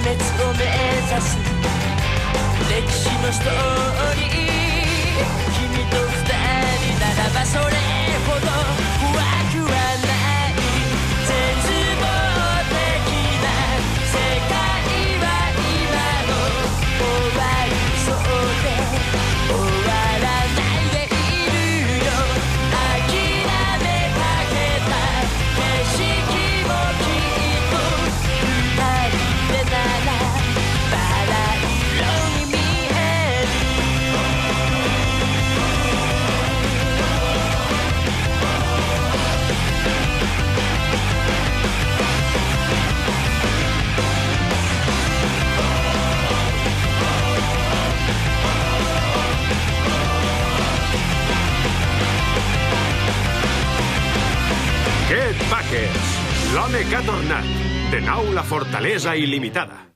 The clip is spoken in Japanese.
を目指す歴史のストーリー、君と二人ならばそれほど怖くはない。絶望的な世界は今も終わりそうで終わらないでいるよ。諦めかけた景色もきっと二人でならバラ色に見える。Get Backers, l'home que ha tornat. De nou la fortalesa il·limitada.